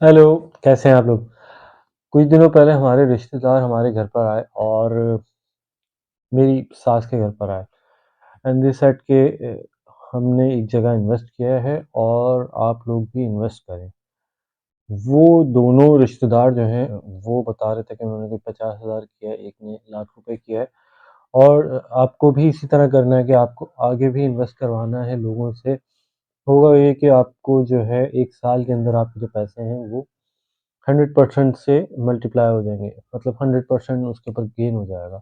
Hello, कैसे हैं आप लोग? कुछ दिनों पहले हमारे रिश्तेदार हमारे घर पर आए और मेरी सास के घर पर आए एंड दे सेड कि हमने एक जगह इन्वेस्ट किया है और आप लोग भी इन्वेस्ट करें। वो दोनों रिश्तेदार जो हैं, वो बता रहे थे कि उन्होंने कोई 50,000 किया है, एक ने लाख रुपए किया है और आपको भी इसी तरह करना है कि आपको आगे भी इन्वेस्ट करवाना है लोगों से। होगा ये कि आपको जो है 1 साल के अंदर आपके जो पैसे हैं वो 100% से मल्टीप्लाई हो जाएँगे, मतलब 100% उसके ऊपर गेन हो जाएगा।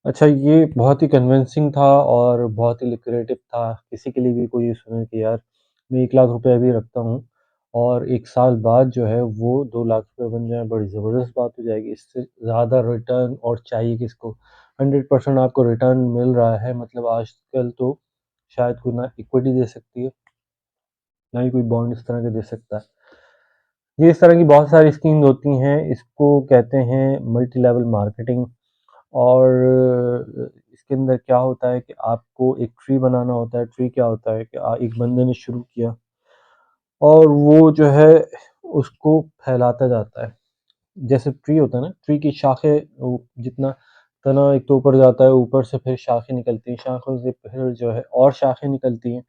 अच्छा, ये बहुत ही कन्विंसिंग था और बहुत ही लिक्रेटिव था, किसी के लिए भी कोई ये सुने कि यार मैं 1 लाख रुपए अभी रखता हूँ और 1 साल बाद जो है वो 2 लाख रुपए बन जाएँ, बड़ी ज़बरदस्त बात हो जाएगी। इससे ज़्यादा रिटर्न और चाहिए किसको? 100% आपको रिटर्न मिल रहा है, मतलब आजकल तो शायद कोई ना इक्विटी दे सकती है, ना ही कोई बॉन्ड इस तरह के दे सकता है। ये इस तरह की बहुत सारी स्कीम्स होती हैं, इसको कहते हैं मल्टी लेवल मार्केटिंग। और इसके अंदर क्या होता है कि आपको एक ट्री बनाना होता है। ट्री क्या होता है कि एक बंदे ने शुरू किया और वो जो है उसको फैलाता जाता है। जैसे ट्री होता है ना, ट्री की शाखें वो जितना तना एक तो ऊपर जाता है, ऊपर से फिर शाखें निकलती हैं, शाखों से फिर जो है और शाखें निकलती हैं,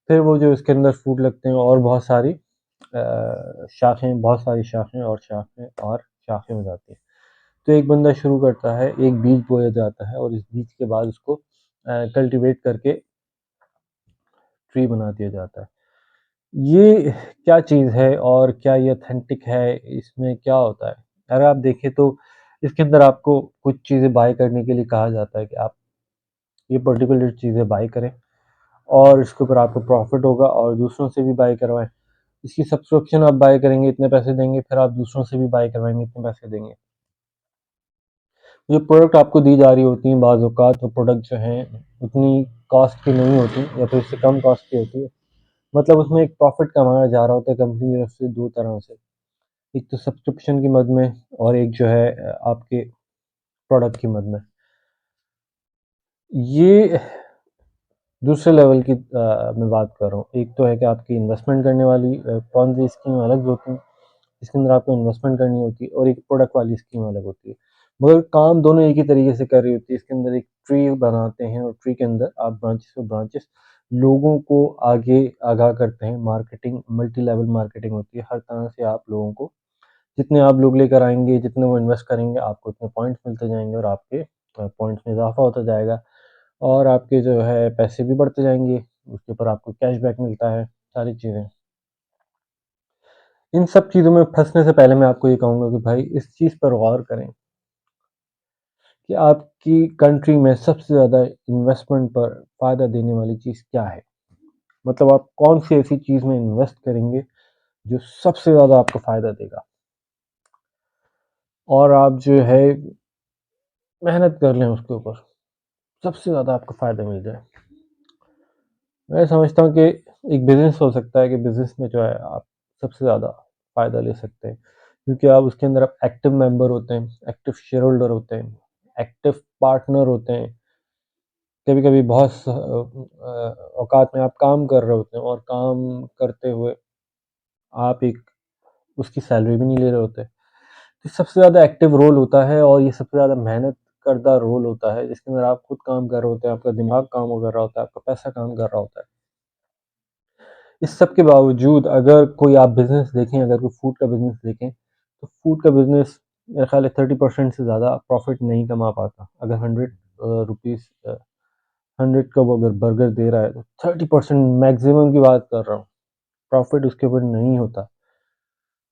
फिर वो जो इसके अंदर फूट लगते हैं और बहुत सारी शाखें, बहुत सारी शाखें और शाखें और शाखें हो जाती हैं। तो एक बंदा शुरू करता है, एक बीज बोया जाता है और इस बीज के बाद उसको कल्टीवेट करके ट्री बना दिया जाता है। ये क्या चीज़ है और क्या ये ऑथेंटिक है? इसमें क्या होता है? अगर आप देखें तो इसके अंदर आपको कुछ चीज़ें बाय करने के लिए कहा जाता है कि आप ये पर्टिकुलर चीज़ें बाय करें और इसके ऊपर आपको प्रॉफ़िट होगा और दूसरों से भी बाय करवाएँ। इसकी सब्सक्रिप्शन आप बाय करेंगे, इतने पैसे देंगे, फिर आप दूसरों से भी बाय करवाएँगे, इतने पैसे देंगे। जो प्रोडक्ट आपको दी जा रही होती हैं, बाज़ औक़ात वो प्रोडक्ट जो हैं उतनी कॉस्ट की नहीं होती या फिर इससे कम कॉस्ट की होती है। मतलब उसमें एक प्रॉफ़िट कमाया जा रहा होता है कंपनी की तरफ से 2 तरह से। एक तो सब्सक्रिप्शन की मद में और एक जो है आपके प्रोडक्ट की मद में। ये दूसरे लेवल की मैं बात कर रहा हूँ। एक तो है कि आपकी इन्वेस्टमेंट करने वाली पॉन्ज़ी स्कीम अलग होती है, जिसके अंदर आपको इन्वेस्टमेंट करनी होती है और एक प्रोडक्ट वाली स्कीम अलग होती है। मगर काम दोनों एक ही तरीके से कर रही होती है। इसके अंदर एक ट्री बनाते हैं और ट्री के अंदर आप ब्रांचेस टू ब्रांचेस लोगों को आगे आगाह करते हैं। मार्केटिंग, मल्टी लेवल मार्केटिंग होती है। हर तरह से आप लोगों को जितने आप लोग लेकर आएँगे, जितने वो इन्वेस्ट करेंगे, आपको उतने पॉइंट्स मिलते जाएँगे और आपके पॉइंट्स में इज़ाफ़ा होता जाएगा और आपके जो है पैसे भी बढ़ते जाएँगे। उसके ऊपर आपको कैशबैक मिलता है, सारी चीज़ें। इन सब चीज़ों में फँसने से पहले मैं आपको ये कहूँगा कि भाई इस चीज़ पर गौर करें कि आपकी कंट्री में सबसे ज़्यादा इन्वेस्टमेंट पर फ़ायदा देने वाली चीज़ क्या है? मतलब आप कौन-सी ऐसी चीज़ में इन्वेस्ट करेंगे जो सबसे ज़्यादा आपको फ़ायदा देगा? और आप जो है मेहनत कर लें उसके ऊपर, सबसे ज़्यादा आपको फ़ायदा मिल जाए। मैं समझता हूँ कि एक बिज़नेस हो सकता है कि बिज़नेस में जो है आप सबसे ज़्यादा फ़ायदा ले सकते हैं, क्योंकि आप उसके अंदर आप एक्टिव मेंबर होते हैं, एक्टिव शेयर होल्डर होते हैं, एक्टिव पार्टनर होते हैं। कभी-कभी बहुत औकात में आप काम कर रहे होते हैं और काम करते हुए आप एक उसकी सैलरी भी नहीं ले रहे होते। तो सबसे ज़्यादा एक्टिव रोल होता है और ये सबसे ज़्यादा मेहनत करदा रोल होता है, जिसके अंदर आप खुद काम कर रहे होते हैं, आपका दिमाग काम कर रहा होता है, आपका पैसा काम कर रहा होता है। इस सब के बावजूद अगर कोई आप बिज़नेस देखें, अगर कोई फूड का बिज़नेस देखें, तो फूड का बिज़नेस मेरा ख़्याल है 30% से ज़्यादा प्रॉफ़िट नहीं कमा पाता। अगर 100 100 का वो अगर बर्गर दे रहा है तो 30% मैक्सिमम की बात कर रहा हूँ, प्रॉफ़िट उसके ऊपर नहीं होता।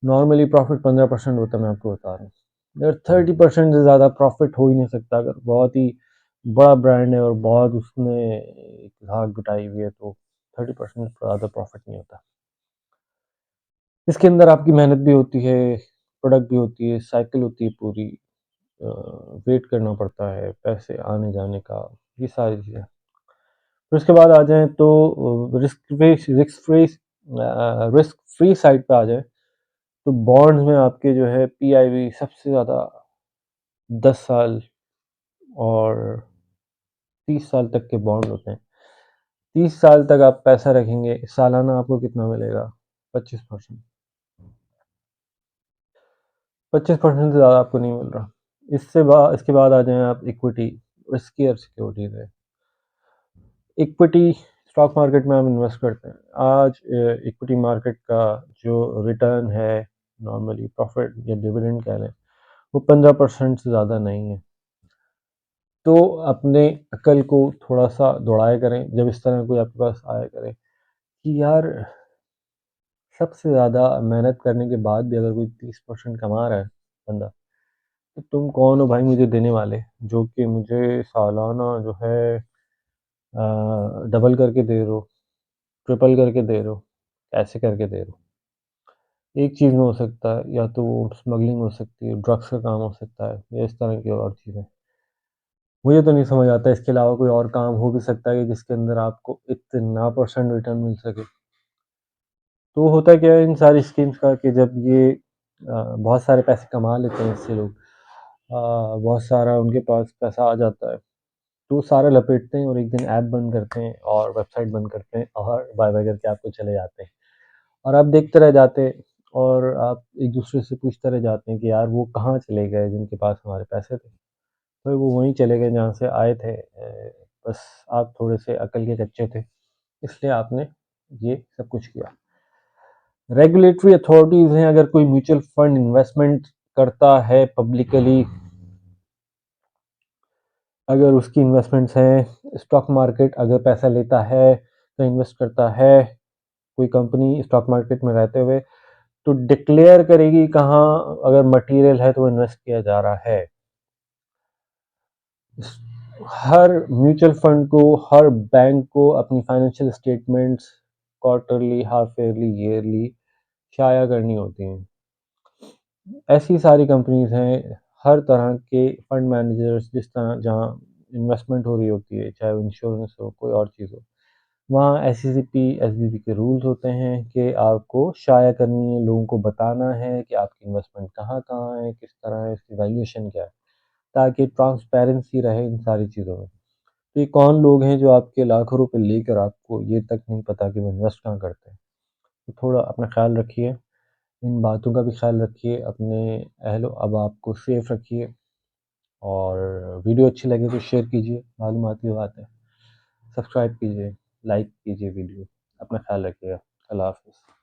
नॉर्मली प्रॉफ़िट 15% होता है, मैं आपको बता रहा हूँ। अगर 30% से ज़्यादा प्रॉफ़िट हो ही नहीं सकता, अगर बहुत ही बड़ा ब्रांड है और बहुत उसने एक धाक जुटाई हुई है तो 30% से ज़्यादा प्रॉफ़िट नहीं होता। इसके अंदर आपकी मेहनत भी होती है, प्रोडक्ट भी होती है, साइकिल होती है पूरी, अ, वेट करना पड़ता है, पैसे आने-जाने का, ये सारी चीज़ें। फिर उसके बाद आ जाएँ तो रिस्क फ्री साइड पे आ जाएँ, तो बॉन्ड्स में आपके जो है पीआईवी सबसे ज़्यादा 10 साल और 30 साल तक के बॉन्ड होते हैं। 30 साल तक आप पैसा रखेंगे, सालाना आपको कितना मिलेगा? 25%। 25% से ज़्यादा आपको नहीं मिल रहा। इसके बाद आ जाएँ आप इक्विटी, रिस्कियर सिक्योरिटीज़ है। इक्विटी स्टॉक मार्केट में हम इन्वेस्ट करते हैं। आज इक्विटी मार्केट का जो रिटर्न है, नॉर्मली प्रॉफ़िट या डिविडेंड कह लें, वो 15% से ज़्यादा नहीं है। तो अपने अक्ल को थोड़ा-सा दौड़ाया करें, जब इस तरह कोई आपके पास आया करे कि यार सबसे ज़्यादा मेहनत करने के बाद भी अगर कोई 30% कमा रहा है बंदा, तो तुम कौन हो भाई मुझे देने वाले, जो कि मुझे सालाना जो है डबल करके दे रहे हो, ट्रिपल करके दे रहे हो, ऐसे करके दे रहे हो। एक चीज़ में हो सकता है, या तो वो स्मगलिंग हो सकती है, ड्रग्स का काम हो सकता है, या इस तरह की और चीज़ें। मुझे तो नहीं समझ आता इसके अलावा कोई और काम हो भी सकता है कि जिसके अंदर आपको इतना परसेंट रिटर्न मिल सके। तो होता क्या है इन सारी स्कीम्स का कि जब ये बहुत सारे पैसे कमा लेते हैं इससे लोग, बहुत सारा उनके पास पैसा आ जाता है, तो वो सारा लपेटते हैं और एक दिन ऐप बंद करते हैं और वेबसाइट बंद करते हैं और बाय-बाय करके आपको चले जाते हैं। और आप देखते रह जाते हैं और आप एक-दूसरे से पूछते रह जाते हैं कि यार वो कहाँ चले गए जिनके पास हमारे पैसे थे? तो वो वहीं चले गए जहाँ से आए थे। बस आप थोड़े से अक्ल के कच्चे थे, इसलिए आपने ये सब कुछ किया। रेगुलेटरी अथॉरिटीज़ हैं, अगर कोई म्यूचुअल फंड इन्वेस्टमेंट करता है पब्लिकली, अगर उसकी इन्वेस्टमेंट्स हैं, स्टॉक मार्केट अगर पैसा लेता है, तो इन्वेस्ट करता है, कोई कंपनी स्टॉक मार्केट में रहते हुए, तो डिक्लेयर करेगी कहाँ अगर मटेरियल है तो वो इन्वेस्ट किया जा रहा है। हर म्यूचुअल फंड को, हर बैंक को अपनी financial statements quarterly, half yearly, yearly शाया करनी होती हैं। ऐसी सारी कंपनीज़ हैं, हर तरह के फंड मैनेजर्स जिस तरह जहाँ इन्वेस्टमेंट हो रही होती है, चाहे वो इंश्योरेंस हो, कोई और चीज़ हो, वहाँ एससीसीपी, एसबीपी के रूल्स होते हैं कि आपको शाया करनी है, लोगों को बताना है कि आपकी इन्वेस्टमेंट कहाँ-कहाँ है, किस तरह है, इसकी वैल्यूएशन क्या है, ताकि ट्रांसपेरेंसी रहे इन सारी चीज़ों में। तो ये कौन लोग हैं जो आपके लाखों रुपए लेकर आपको ये तक नहीं पता कि वो इन्वेस्ट कहाँ करते हैं। तो थोड़ा अपना ख़्याल रखिए, इन बातों का भी ख़्याल रखिए, अपने अहलो-अहबाब को सेफ रखिए और वीडियो अच्छी लगे तो शेयर कीजिए, मालूमात की बात है। सब्सक्राइब कीजिए, लाइक कीजिए वीडियो। अपना ख़्याल रखिएगा। अल्लाह हाफ़िज़।